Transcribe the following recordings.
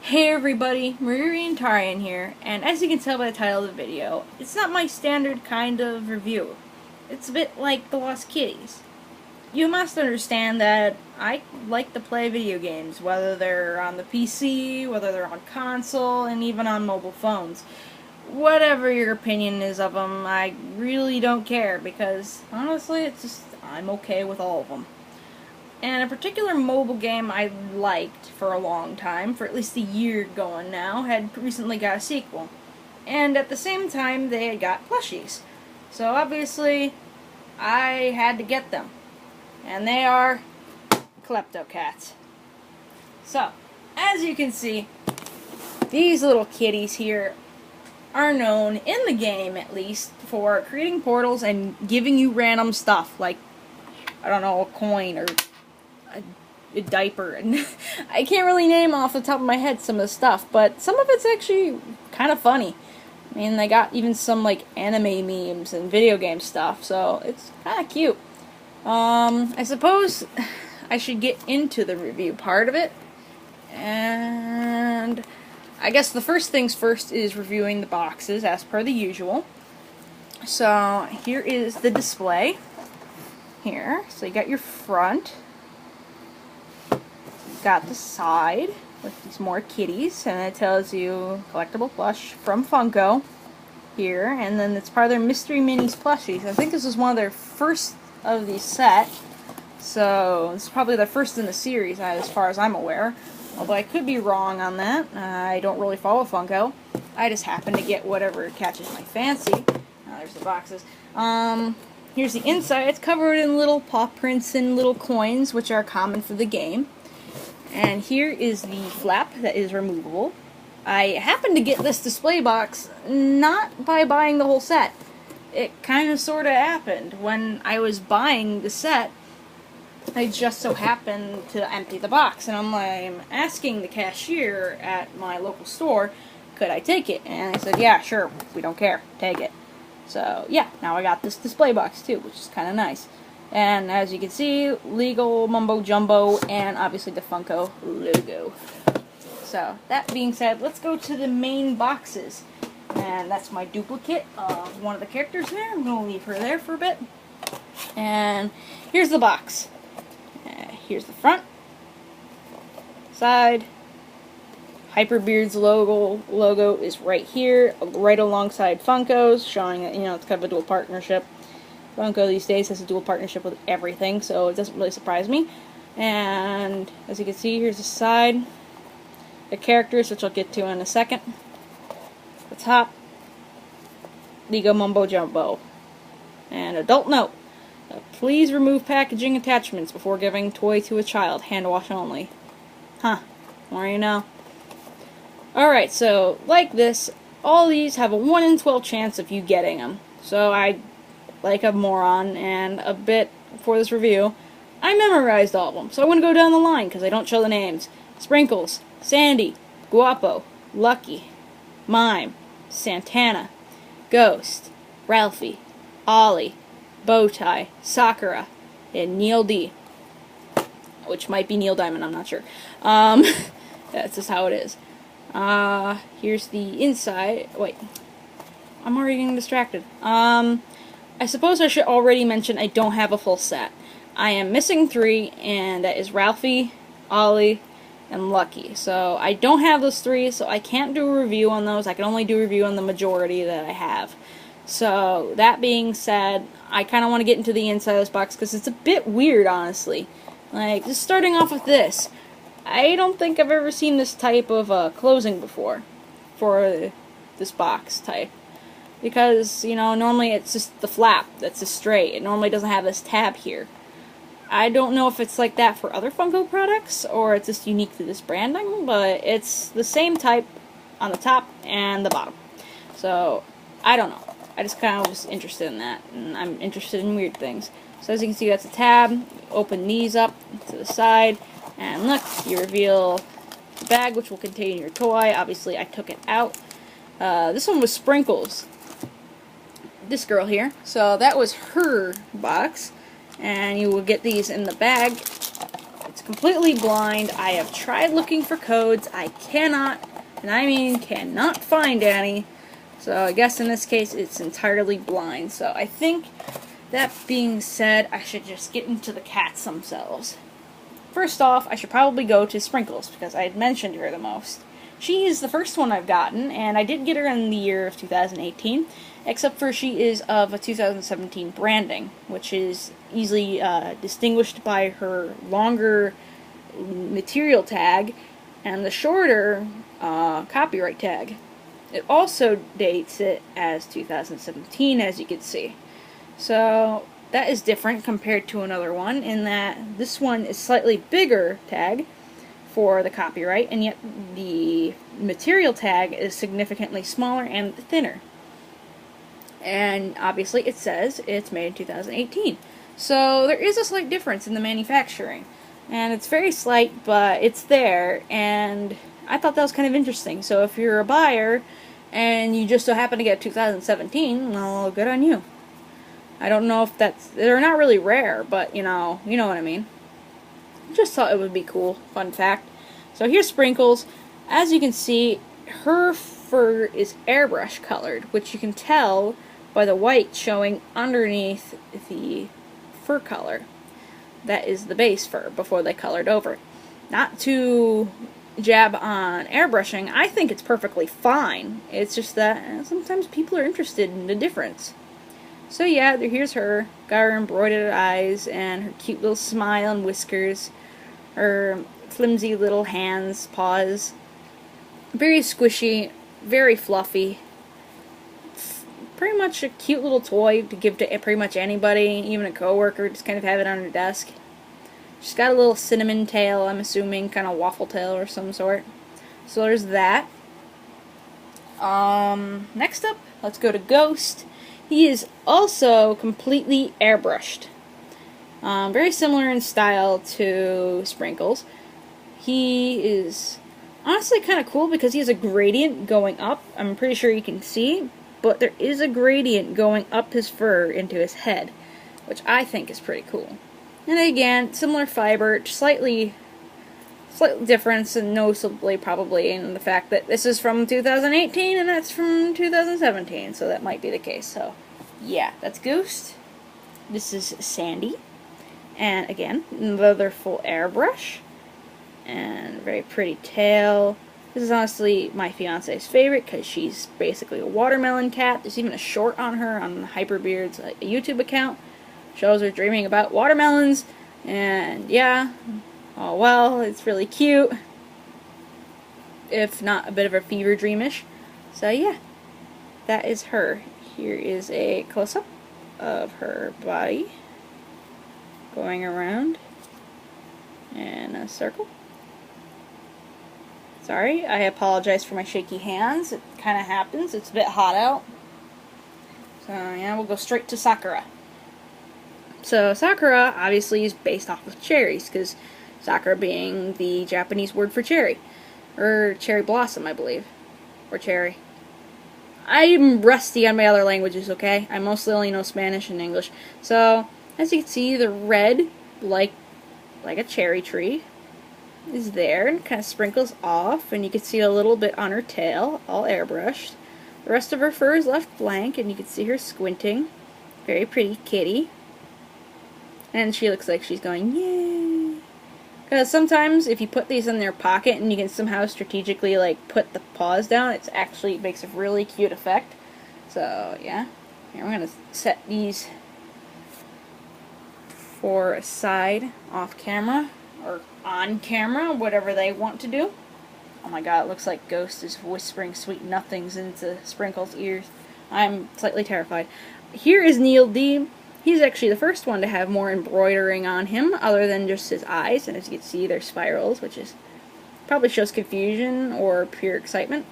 Hey everybody, Mariri and Tarian here, and as you can tell by the title of the video, it's not my standard kind of review. It's a bit like the Lost Kitties. You must understand that I like to play video games, whether they're on the PC, whether they're on console, and even on mobile phones. Whatever your opinion is of them, I really don't care, because honestly, I'm okay with all of them. And a particular mobile game I liked for a long time, for at least a year going now, had recently got a sequel. And at the same time, they had got plushies. So obviously, I had to get them. And they are Kleptocats. So, as you can see, these little kitties here are known, in the game at least, for creating portals and giving you random stuff, like, I don't know, a coin or a diaper, and I can't really name off the top of my head some of the stuff, but some of it's actually kind of funny. I mean, they got even some, like, anime memes and video game stuff, so it's kind of cute. I suppose I should get into the review part of it, and I guess the first things first is reviewing the boxes, as per the usual. So, here is the display. Here, so you got your front. Got the side with these more kitties, and it tells you collectible plush from Funko here, and then it's part of their Mystery Minis plushies. I think this is one of their first of the set, so it's probably the first in the series as far as I'm aware, although I could be wrong on that. I don't really follow Funko. I just happen to get whatever catches my fancy. There's the boxes. Here's the inside. It's covered in little paw prints and little coins, which are common for the game. And here is the flap that is removable. I happened to get this display box not by buying the whole set. It kind of sort of happened. When I was buying the set, I just so happened to empty the box. And I'm asking the cashier at my local store, could I take it? And they said, yeah, sure, we don't care, take it. So, yeah, now I got this display box too, which is kind of nice. And as you can see, legal mumbo jumbo, and obviously the Funko logo. So, that being said, let's go to the main boxes. And that's my duplicate of one of the characters there. I'm going to leave her there for a bit. And here's the box. Here's the front, side. Hyperbeard's logo is right here, right alongside Funko's, showing that, it's kind of a dual partnership. Funko these days has a dual partnership with everything, so it doesn't really surprise me. And as you can see, here's the side, the characters, which I'll get to in a second. The top, Lego Mumbo Jumbo. And adult note, please remove packaging attachments before giving toy to a child, hand wash only. Huh, more you know. Alright, so like this, all these have a 1 in 12 chance of you getting them. So like a moron, and a bit for this review, I memorized all of them, so I want to go down the line, because I don't show the names. Sprinkles, Sandy, Guapo, Lucky, Mime, Santana, Ghost, Ralphie, Ollie, Bowtie, Sakura, and Neil D. Which might be Neil Diamond, I'm not sure. That's just how it is. Here's the inside. Wait, I'm already getting distracted. I suppose I should already mention I don't have a full set. I am missing 3, and that is Ralphie, Ollie, and Lucky. So I don't have those 3, so I can't do a review on those. I can only do a review on the majority that I have. So that being said, I kind of want to get into the inside of this box because it's a bit weird, honestly. Like, just starting off with this. I don't think I've ever seen this type of closing before for this box type. Because, normally it's just the flap that's just straight. It normally doesn't have this tab here. I don't know if it's like that for other Funko products, or it's just unique to this branding, but it's the same type on the top and the bottom. So, I don't know. I just kind of was interested in that, and I'm interested in weird things. So as you can see, that's a tab. Open these up to the side, and look, you reveal the bag, which will contain your toy. Obviously, I took it out. This one was Sprinkles. This girl here. So that was her box, and you will get these in the bag. It's It's completely blind. I have tried looking for codes. I cannot, and I mean cannot find any. So I guess in this case it's entirely blind. So I think, that being said, I should just get into the cats themselves. First off, I should probably go to Sprinkles, because I had mentioned her the most. She is the first one I've gotten, and I did get her in the year of 2018, except for she is of a 2017 branding, which is easily distinguished by her longer material tag and the shorter copyright tag. It also dates it as 2017, as you can see. So that is different compared to another one, in that this one is slightly bigger tag for the copyright, and yet the material tag is significantly smaller and thinner. And obviously it says it's made in 2018. So there is a slight difference in the manufacturing. And it's very slight, but it's there, and I thought that was kind of interesting. So if you're a buyer and you just so happen to get 2017, well, good on you. I don't know if they're not really rare, but you know what I mean. Just thought it would be cool. Fun fact. So here's Sprinkles. As you can see, her fur is airbrush colored, which you can tell by the white showing underneath the fur color. That is the base fur before they colored over. Not to jab on airbrushing, I think it's perfectly fine. It's just that sometimes people are interested in the difference. So yeah, here's her. Got her embroidered eyes and her cute little smile and whiskers. Her flimsy little hands, paws. Very squishy, very fluffy. Pretty much a cute little toy to give to pretty much anybody, even a coworker, just kind of have it on her desk. She's got a little cinnamon tail, I'm assuming, kind of waffle tail or some sort. So there's that. Next up, let's go to Ghost. He is also completely airbrushed. Very similar in style to Sprinkles. He is honestly kind of cool because he has a gradient going up. I'm pretty sure you can see, but there is a gradient going up his fur into his head, which I think is pretty cool. And again, similar fiber, slightly difference, and noticeably probably in the fact that this is from 2018 and that's from 2017, so that might be the case. So yeah, that's Ghost. This is Sandy, and again, another full airbrush, and very pretty tail. This is honestly my fiance's favorite because she's basically a watermelon cat. There's even a short on her on Hyperbeard's YouTube account. Shows her dreaming about watermelons, and yeah, oh well, it's really cute, if not a bit of a fever dreamish. So yeah, that is her. Here is a close-up of her body going around in a circle. Sorry, I apologize for my shaky hands. It kind of happens. It's a bit hot out. So yeah, we'll go straight to Sakura. So Sakura obviously is based off of cherries, because Sakura being the Japanese word for cherry. Or cherry blossom, I believe. Or cherry. I'm rusty on my other languages, okay? I mostly only know Spanish and English. So, as you can see, the red, like a cherry tree, is there and kind of sprinkles off, and you can see a little bit on her tail, all airbrushed. The rest of her fur is left blank, and you can see her squinting. Very pretty kitty. And she looks like she's going, yay! Because sometimes if you put these in their pocket and you can somehow strategically like put the paws down, it actually makes a really cute effect. So yeah, here we're going to set these for a side off camera or on camera, whatever they want to do. Oh my god, it looks like Ghost is whispering sweet nothings into Sprinkles' ears. I'm slightly terrified. Here is Neil D. He's actually the first one to have more embroidering on him, other than just his eyes, and as you can see, they're spirals, which is probably shows confusion or pure excitement.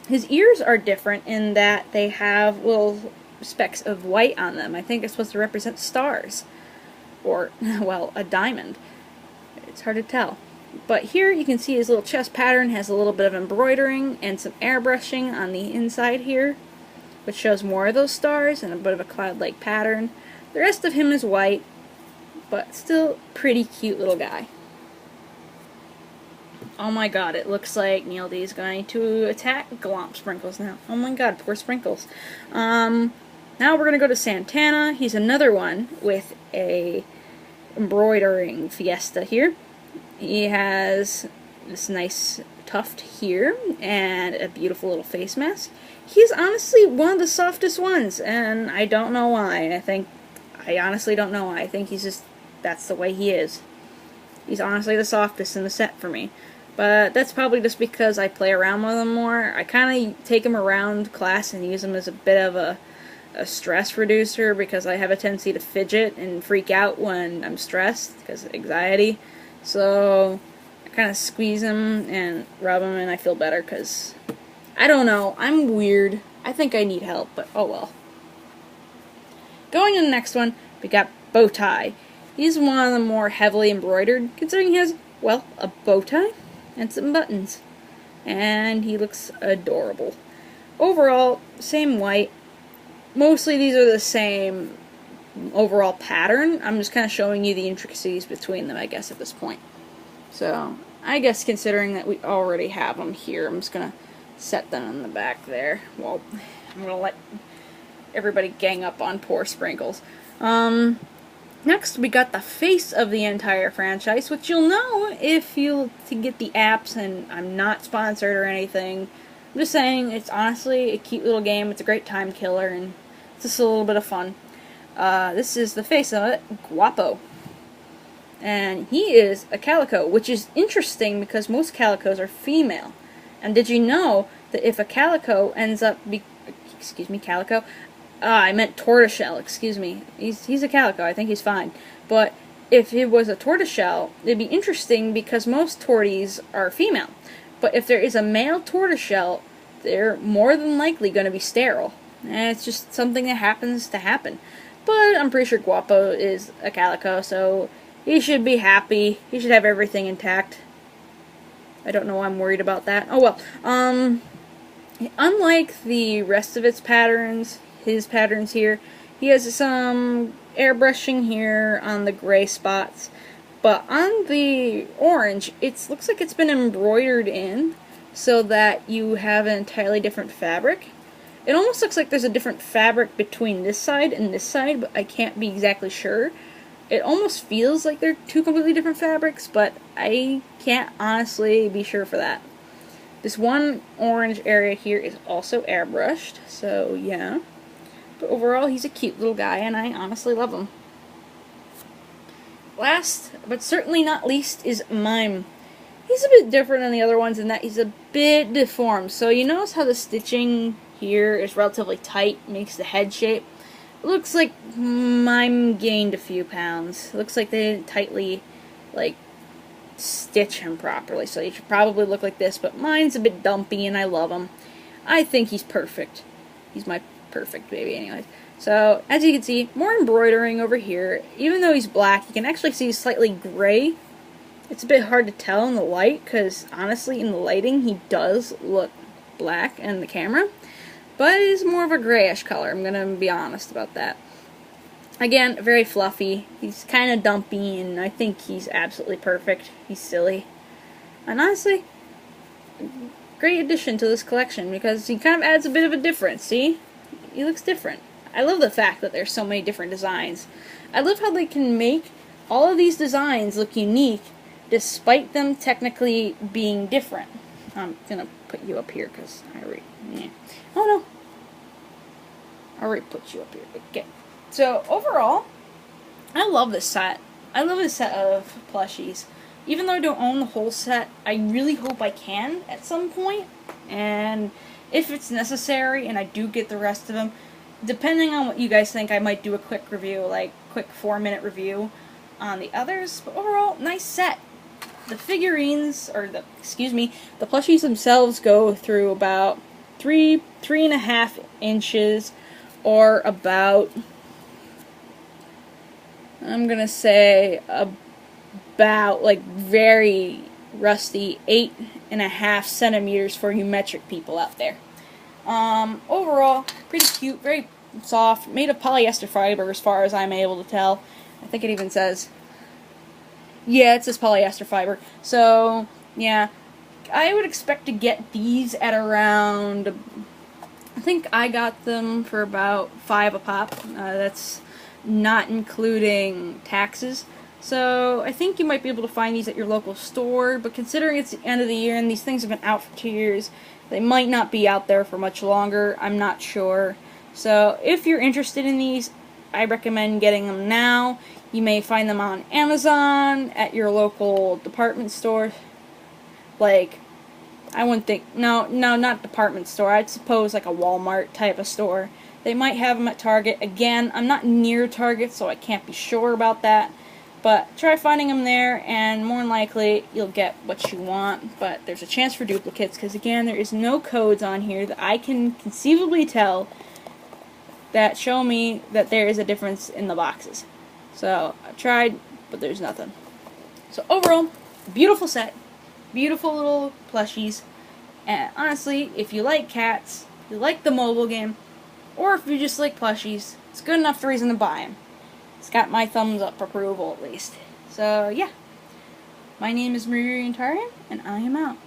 His ears are different in that they have little specks of white on them. I think it's supposed to represent stars, or, well, a diamond. It's hard to tell. But here you can see his little chest pattern has a little bit of embroidering and some airbrushing on the inside here, which shows more of those stars and a bit of a cloud-like pattern. The rest of him is white, but still pretty cute little guy. Oh my god, it looks like Neil D is going to attack Glomp Sprinkles now. Oh my god, poor Sprinkles. Now we're gonna go to Santana. He's another one with a embroidering fiesta here. He has this nice tuft here and a beautiful little face mask. He's honestly one of the softest ones, and I don't know why. I honestly don't know why. I think he's just, that's the way he is. He's honestly the softest in the set for me. But that's probably just because I play around with him more. I kind of take him around class and use him as a bit of a stress reducer because I have a tendency to fidget and freak out when I'm stressed because of anxiety. So I kind of squeeze him and rub him and I feel better because, I don't know, I'm weird. I think I need help, but oh well. Going to the next one, we got Bowtie. He's one of the more heavily embroidered, considering he has, well, a bow tie and some buttons. And he looks adorable. Overall, same white. Mostly these are the same overall pattern. I'm just kind of showing you the intricacies between them, I guess, at this point. So, I guess considering that we already have them here, I'm just going to set them in the back there. Well, I'm going to let everybody gang up on poor Sprinkles. Next, we got the face of the entire franchise, which you'll know if you get the apps, and I'm not sponsored or anything. I'm just saying, it's honestly a cute little game. It's a great time killer, and it's just a little bit of fun. This is the face of it, Guapo. And he is a calico, which is interesting because most calicos are female. And did you know that if a calico ends up calico? I meant tortoiseshell, excuse me. He's a calico, I think he's fine. But if it was a tortoiseshell, it'd be interesting because most torties are female. But if there is a male tortoiseshell, they're more than likely going to be sterile. And it's just something that happens to happen. But I'm pretty sure Guapo is a calico, so he should be happy. He should have everything intact. I don't know why I'm worried about that. Oh well. Unlike the rest of its patterns, his patterns here, he has some airbrushing here on the gray spots, but on the orange it looks like it's been embroidered in so that you have an entirely different fabric. It almost looks like there's a different fabric between this side and this side, but I can't be exactly sure. It almost feels like they're two completely different fabrics, but I can't honestly be sure for that. This one orange area here is also airbrushed, so yeah. But overall, he's a cute little guy, and I honestly love him. Last, but certainly not least, is Mime. He's a bit different than the other ones in that he's a bit deformed. So you notice how the stitching here is relatively tight, makes the head shape. It looks like Mime gained a few pounds. It looks like they didn't tightly, stitch him properly. So he should probably look like this, but mine's a bit dumpy, and I love him. I think he's perfect. He's my perfect baby anyways. So, as you can see, more embroidering over here. Even though he's black, you can actually see he's slightly gray. It's a bit hard to tell in the light, because honestly, in the lighting, he does look black in the camera. But it is more of a grayish color, I'm going to be honest about that. Again, very fluffy. He's kind of dumpy, and I think he's absolutely perfect. He's silly. And honestly, great addition to this collection, because he kind of adds a bit of a difference, see? He looks different. I love the fact that there's so many different designs. I love how they can make all of these designs look unique despite them technically being different. I'm going to put you up here because I already... Yeah. Oh no. I already put you up here. Okay. So overall, I love this set. I love this set of plushies. Even though I don't own the whole set, I really hope I can at some point. And if it's necessary and I do get the rest of them, depending on what you guys think, I might do a quick review, quick 4-minute review on the others. But overall, nice set. The figurines, or the plushies themselves go through about 3.5 inches, or about, I'm gonna say, about, very rusty 8.5 centimeters for you metric people out there. Overall, pretty cute, very soft, made of polyester fiber as far as I'm able to tell. I think it even says, yeah, it says polyester fiber. So, yeah, I would expect to get these at around, I think I got them for about $5 a pop. That's not including taxes. So I think you might be able to find these at your local store, but considering it's the end of the year and these things have been out for 2 years, they might not be out there for much longer. I'm not sure. So if you're interested in these, I recommend getting them now. You may find them on Amazon, at your local department store. Like, I wouldn't think, no, not department store. I'd suppose like a Walmart type of store. They might have them at Target. Again, I'm not near Target, so I can't be sure about that. But try finding them there, and more than likely, you'll get what you want. But there's a chance for duplicates, because again, there is no codes on here that I can conceivably tell that show me that there is a difference in the boxes. So, I've tried, but there's nothing. So overall, beautiful set. Beautiful little plushies. And honestly, if you like cats, you like the mobile game, or if you just like plushies, it's good enough reason to buy them. It's got my thumbs up approval at least. So yeah. My name is Mariri, and I am out.